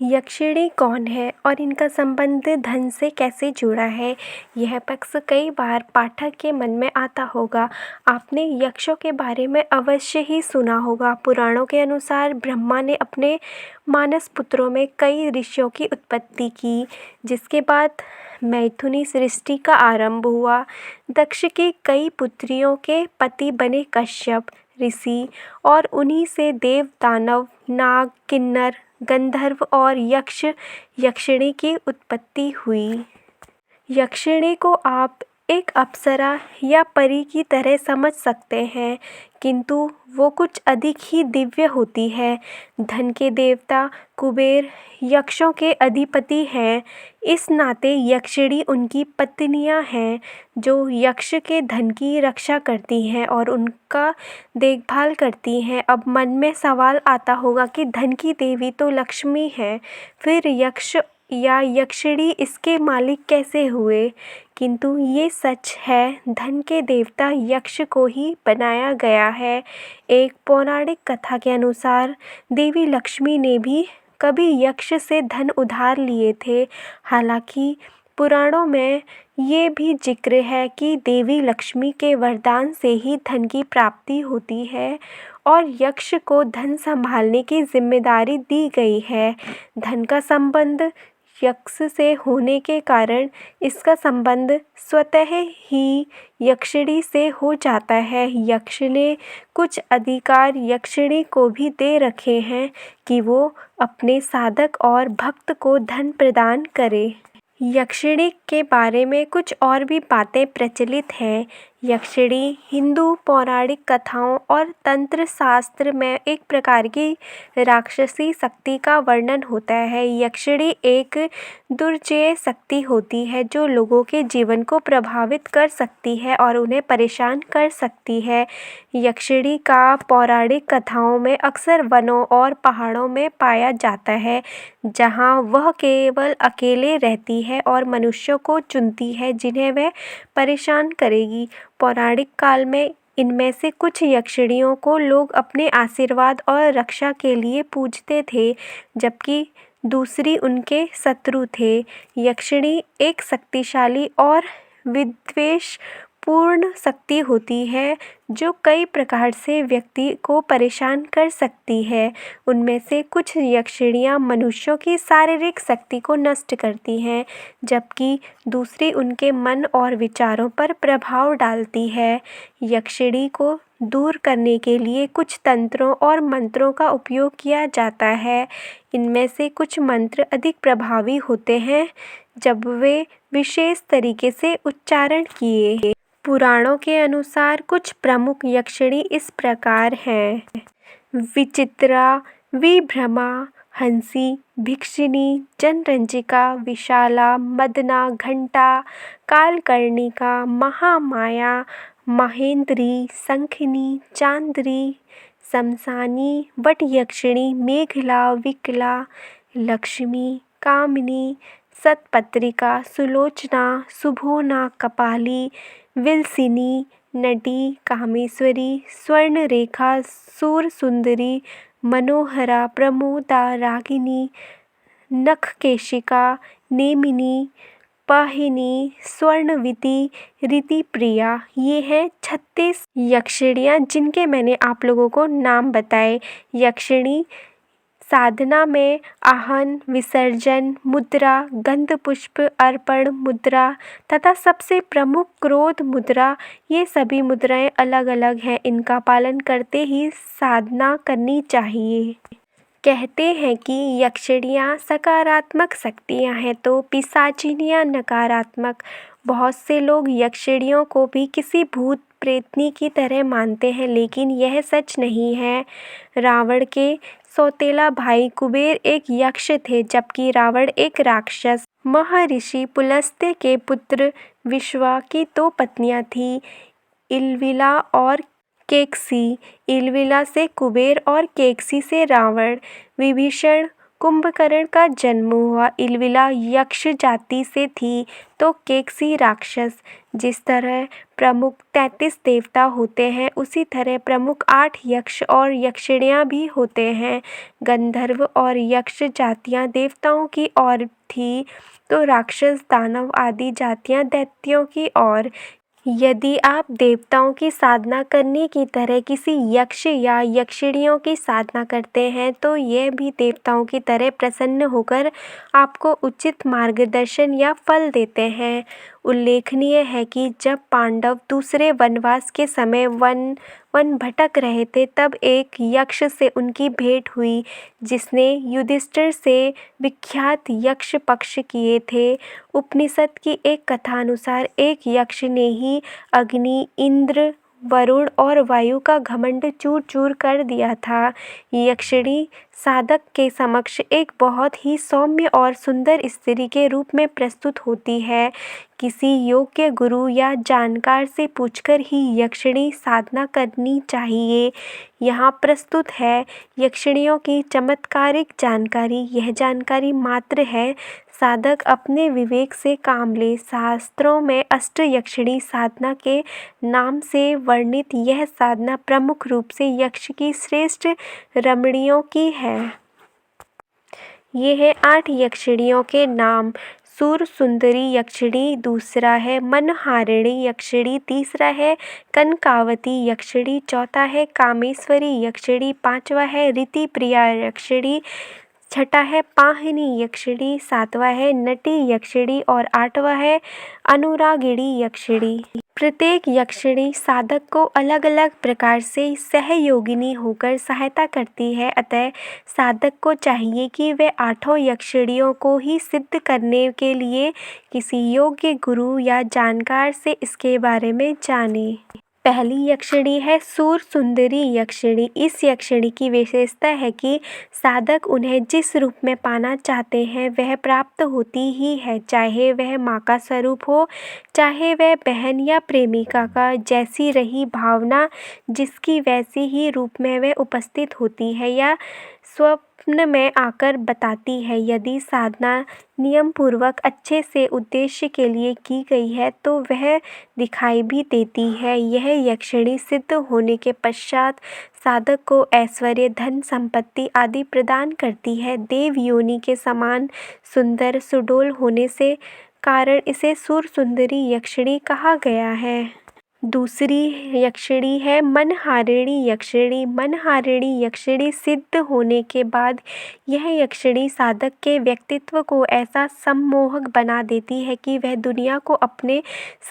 यक्षिणी कौन है और इनका संबंध धन से कैसे जुड़ा है, यह पक्ष कई बार पाठक के मन में आता होगा। आपने यक्षों के बारे में अवश्य ही सुना होगा। पुराणों के अनुसार ब्रह्मा ने अपने मानस पुत्रों में कई ऋषियों की उत्पत्ति की, जिसके बाद मैथुनी सृष्टि का आरंभ हुआ। दक्ष की कई पुत्रियों के पति बने कश्यप ऋषि और उन्हीं से देव, दानव, नाग, किन्नर, गंधर्व और यक्ष यक्षिणी की उत्पत्ति हुई। यक्षिणी को आप एक अप्सरा या परी की तरह समझ सकते हैं, किंतु वो कुछ अधिक ही दिव्य होती है। धन के देवता कुबेर यक्षों के अधिपति हैं। इस नाते यक्षिणी उनकी पत्नियां हैं, जो यक्ष के धन की रक्षा करती हैं और उनका देखभाल करती हैं। अब मन में सवाल आता होगा कि धन की देवी तो लक्ष्मी है, फिर यक्ष या यक्षिणी इसके मालिक कैसे हुए? किंतु ये सच है, धन के देवता यक्ष को ही बनाया गया है। एक पौराणिक कथा के अनुसार देवी लक्ष्मी ने भी कभी यक्ष से धन उधार लिए थे। हालांकि पुराणों में ये भी जिक्र है कि देवी लक्ष्मी के वरदान से ही धन की प्राप्ति होती है और यक्ष को धन संभालने की जिम्मेदारी दी गई है। धन का संबंध यक्ष से होने के कारण इसका संबंध स्वतः ही यक्षिणी से हो जाता है। यक्ष ने कुछ अधिकार यक्षिणी को भी दे रखे हैं कि वो अपने साधक और भक्त को धन प्रदान करे। यक्षिणी के बारे में कुछ और भी बातें प्रचलित हैं। यक्षिणी हिंदू पौराणिक कथाओं और तंत्र शास्त्र में एक प्रकार की राक्षसी शक्ति का वर्णन होता है। यक्षिणी एक दुर्जेय शक्ति होती है जो लोगों के जीवन को प्रभावित कर सकती है और उन्हें परेशान कर सकती है। यक्षिणी का पौराणिक कथाओं में अक्सर वनों और पहाड़ों में पाया जाता है, जहाँ वह केवल अकेले रहती है और मनुष्यों को चुनती है जिन्हें वह परेशान करेगी। पौराणिक काल में इनमें से कुछ यक्षिणियों को लोग अपने आशीर्वाद और रक्षा के लिए पूजते थे, जबकि दूसरी उनके शत्रु थे। यक्षिणी एक शक्तिशाली और विद्वेष पूर्ण शक्ति होती है जो कई प्रकार से व्यक्ति को परेशान कर सकती है। उनमें से कुछ यक्षिणियाँ मनुष्यों की शारीरिक शक्ति को नष्ट करती हैं, जबकि दूसरी उनके मन और विचारों पर प्रभाव डालती है। यक्षिणी को दूर करने के लिए कुछ तंत्रों और मंत्रों का उपयोग किया जाता है। इनमें से कुछ मंत्र अधिक प्रभावी होते हैं जब वे विशेष तरीके से उच्चारण किए। पुराणों के अनुसार कुछ प्रमुख यक्षिणी इस प्रकार हैं: विचित्रा, विभ्रमा, हंसी, भिक्षिणी, जनरंजिका, विशाला, मदना, घंटा, कालकर्णिका, महामाया, महेंद्री, शंखिनी, चांद्री, शमशानी, वटयक्षिणी, मेखला, विकला, लक्ष्मी, कामिनी, शतपत्रिका, सुलोचना, सुभोना, कपाली, विलसिनी, नटी, कामेश्वरी, स्वर्णरेखा, सूरसुंदरी, मनोहरा, प्रमोदा, रागिनी, नखकेशिका, नेमिनी, पाहिनी, स्वर्णवती, ऋतिप्रिया। ये हैं 36 यक्षिणियाँ जिनके मैंने आप लोगों को नाम बताए। यक्षिणी साधना में आहन, विसर्जन मुद्रा, गंध पुष्प अर्पण मुद्रा तथा सबसे प्रमुख क्रोध मुद्रा, ये सभी मुद्राएं अलग अलग हैं। इनका पालन करते ही साधना करनी चाहिए। कहते हैं कि यक्षिणियाँ सकारात्मक शक्तियाँ हैं तो पिशाचिनियाँ नकारात्मक। बहुत से लोग यक्षिणियों को भी किसी भूत प्रेतनी की तरह मानते हैं, लेकिन यह सच नहीं है। रावण के सौतेला भाई कुबेर एक यक्ष थे, जबकि रावण एक राक्षस। महर्षि पुलस्त्य के पुत्र विश्वा की 2 पत्नियां थीं, इलविला और केकसी। इलविला से कुबेर और केकसी से रावण। विभीषण कुंभकर्ण का जन्म हुआ इलविला यक्ष जाति से थी तो केकसी राक्षस। जिस तरह प्रमुख 33 देवता होते हैं उसी तरह प्रमुख 8 यक्ष और यक्षिणियाँ भी होते हैं। गंधर्व और यक्ष जातियाँ देवताओं की ओर थी तो राक्षस दानव आदि जातियाँ दैत्यों की ओर। यदि आप देवताओं की साधना करने की तरह किसी यक्ष या यक्षिणियों की साधना करते हैं तो ये भी देवताओं की तरह प्रसन्न होकर आपको उचित मार्गदर्शन या फल देते हैं। उल्लेखनीय है कि जब पांडव दूसरे वनवास के समय वन भटक रहे थे तब एक यक्ष से उनकी भेंट हुई जिसने युधिष्ठिर से विख्यात यक्ष पक्ष किए थे। उपनिषद की एक कथा अनुसार एक यक्ष ने ही अग्नि, इंद्र, वरुण और वायु का घमंड चूर चूर कर दिया था। यक्षिणी साधक के समक्ष एक बहुत ही सौम्य और सुंदर स्त्री के रूप में प्रस्तुत होती है। किसी योग्य गुरु या जानकार से पूछकर ही यक्षिणी साधना करनी चाहिए। यहाँ प्रस्तुत है यक्षिणियों की चमत्कारिक जानकारी। यह जानकारी मात्र है, साधक अपने विवेक से काम ले। शास्त्रों में अष्ट यक्षिणी साधना के नाम से वर्णित यह साधना प्रमुख रूप से यक्ष की श्रेष्ठ रमणियों की है। ये है 8 यक्षिणियों के नाम। सूर सुंदरी यक्षिणी, दूसरा है मनहारिणी यक्षिणी, तीसरा है कनकावती यक्षिणी, चौथा है कामेश्वरी यक्षिणी, पांचवा है रीति प्रिया यक्षिणी, छठा है पाहिनी यक्षिणी, सातवां है नटी यक्षिणी और आठवां है अनुरागिणी यक्षिणी। प्रत्येक यक्षिणी साधक को अलग अलग प्रकार से सहयोगिनी होकर सहायता करती है, अतः साधक को चाहिए कि वे 8 यक्षिणियों को ही सिद्ध करने के लिए किसी योग्य गुरु या जानकार से इसके बारे में जाने। पहली यक्षिणी है सूर सुंदरी यक्षिणी। इस यक्षिणी की विशेषता है कि साधक उन्हें जिस रूप में पाना चाहते हैं वह प्राप्त होती ही है, चाहे वह माँ का स्वरूप हो, चाहे वह बहन या प्रेमिका का। जैसी रही भावना जिसकी वैसी ही रूप में वह उपस्थित होती है या स्वप्न में आकर बताती है। यदि साधना नियम पूर्वक अच्छे से उद्देश्य के लिए की गई है तो वह दिखाई भी देती है। यह यक्षिणी सिद्ध होने के पश्चात साधक को ऐश्वर्य, धन संपत्ति आदि प्रदान करती है। देव योनि के समान सुंदर सुडौल होने से कारण इसे सूर सुंदरी यक्षिणी कहा गया है। दूसरी यक्षिणी है मनहारिणी यक्षिणी। मनहारिणी यक्षिणी सिद्ध होने के बाद यह यक्षिणी साधक के व्यक्तित्व को ऐसा सम्मोहक बना देती है कि वह दुनिया को अपने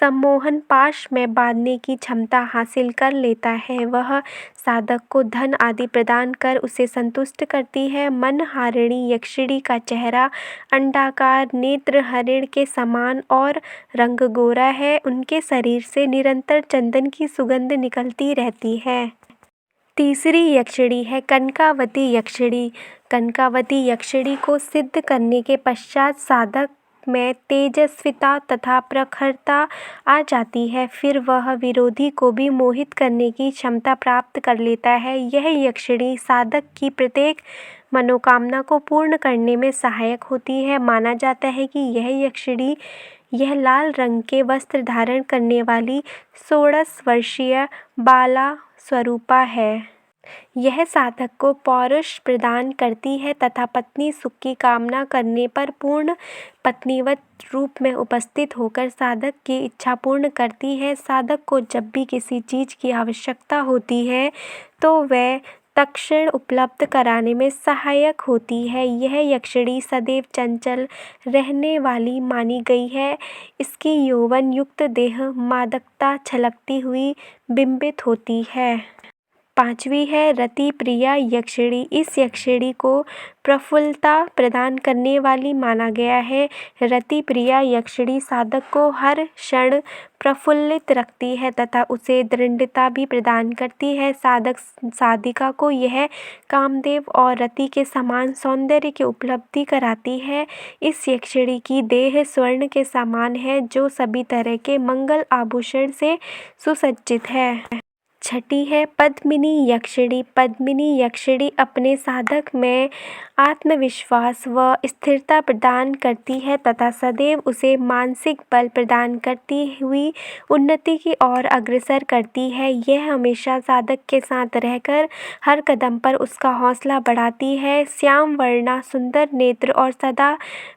सम्मोहन पाश में बांधने की क्षमता हासिल कर लेता है। वह साधक को धन आदि प्रदान कर उसे संतुष्ट करती है। मनहारिणी यक्षिणी का चेहरा अंडाकार, नेत्र हरिण के समान और रंग गोरा है। उनके शरीर से निरंतर चंदन की सुगंध निकलती रहती है। तीसरी यक्षिणी है कनकावती यक्षिणी। कनकावती यक्षिणी को सिद्ध करने के पश्चात साधक में तेजस्विता तथा प्रखरता आ जाती है। फिर वह विरोधी को भी मोहित करने की क्षमता प्राप्त कर लेता है। यह यक्षिणी साधक की प्रत्येक मनोकामना को पूर्ण करने में सहायक होती है। माना जाता है कि यह लाल रंग के वस्त्र धारण करने वाली 16 वर्षीय बाला स्वरूपा है। यह साधक को पौरुष प्रदान करती है तथा पत्नी सुख की कामना करने पर पूर्ण पत्नीवत रूप में उपस्थित होकर साधक की इच्छा पूर्ण करती है। साधक को जब भी किसी चीज की आवश्यकता होती है तो वह तत्क्षण उपलब्ध कराने में सहायक होती है। यह यक्षिणी सदैव चंचल रहने वाली मानी गई है। इसकी यौवन युक्त देह मादकता छलकती हुई बिंबित होती है। पांचवी है रति प्रिया यक्षिणी। इस यक्षिणी को प्रफुल्लता प्रदान करने वाली माना गया है। रति प्रिया यक्षिणी साधक को हर क्षण प्रफुल्लित रखती है तथा उसे दृढ़ता भी प्रदान करती है। साधक साधिका को यह कामदेव और रति के समान सौंदर्य की उपलब्धि कराती है। इस यक्षिणी की देह स्वर्ण के समान है जो सभी तरह के मंगल आभूषण से सुसज्जित है। छठी है पद्मिनी यक्षिणी। पद्मिनी यक्षिणी अपने साधक में आत्मविश्वास व स्थिरता प्रदान करती है तथा सदैव उसे मानसिक बल प्रदान करती हुई उन्नति की ओर अग्रसर करती है। यह हमेशा साधक के साथ रहकर हर कदम पर उसका हौसला बढ़ाती है। श्याम वर्णा, सुंदर नेत्र और सदा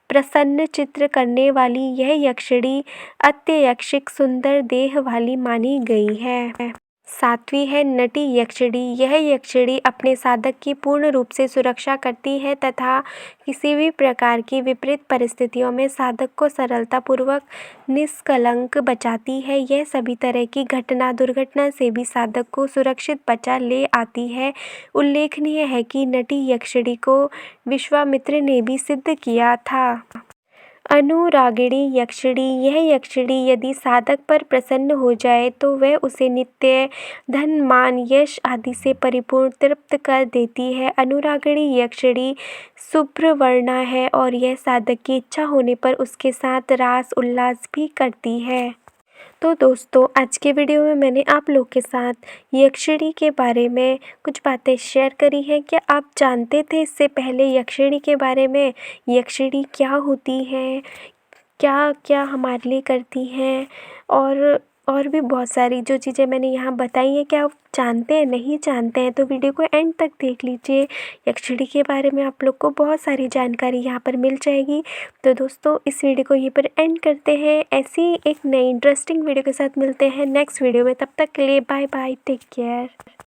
प्रसन्न चित्र करने वाली यह यक्षिणी अत्यक्षिक सुंदर देह वाली मानी गई है। सातवीं है नटी यक्षिणी। यह यक्षिणी अपने साधक की पूर्ण रूप से सुरक्षा करती है तथा किसी भी प्रकार की विपरीत परिस्थितियों में साधक को सरलतापूर्वक निष्कलंक बचाती है। यह सभी तरह की दुर्घटना से भी साधक को सुरक्षित बचा ले आती है। उल्लेखनीय है कि नटी यक्षिणी को विश्वामित्र ने भी सिद्ध किया था। अनुरागिणी यक्षिणी। यह यक्षिणी यदि साधक पर प्रसन्न हो जाए तो वह उसे नित्य धन, मान, यश आदि से परिपूर्ण तृप्त कर देती है। अनुरागिणी यक्षिणी शुभ्रवर्णा है और यह साधक की इच्छा होने पर उसके साथ रास उल्लास भी करती है। तो दोस्तों, आज के वीडियो में मैंने आप लोग के साथ यक्षिणी के बारे में कुछ बातें शेयर करी हैं। क्या आप जानते थे इससे पहले यक्षिणी के बारे में? यक्षिणी क्या होती हैं, क्या क्या हमारे लिए करती हैं, और भी बहुत सारी जो चीज़ें मैंने यहाँ बताई हैं, क्या आप जानते हैं? नहीं जानते हैं तो वीडियो को एंड तक देख लीजिए। यक्षिणी के बारे में आप लोग को बहुत सारी जानकारी यहाँ पर मिल जाएगी। तो दोस्तों, इस वीडियो को यहीं पर एंड करते हैं। ऐसी एक नई इंटरेस्टिंग वीडियो के साथ मिलते हैं नेक्स्ट वीडियो में। तब तक के लिए बाय बाय, टेक केयर।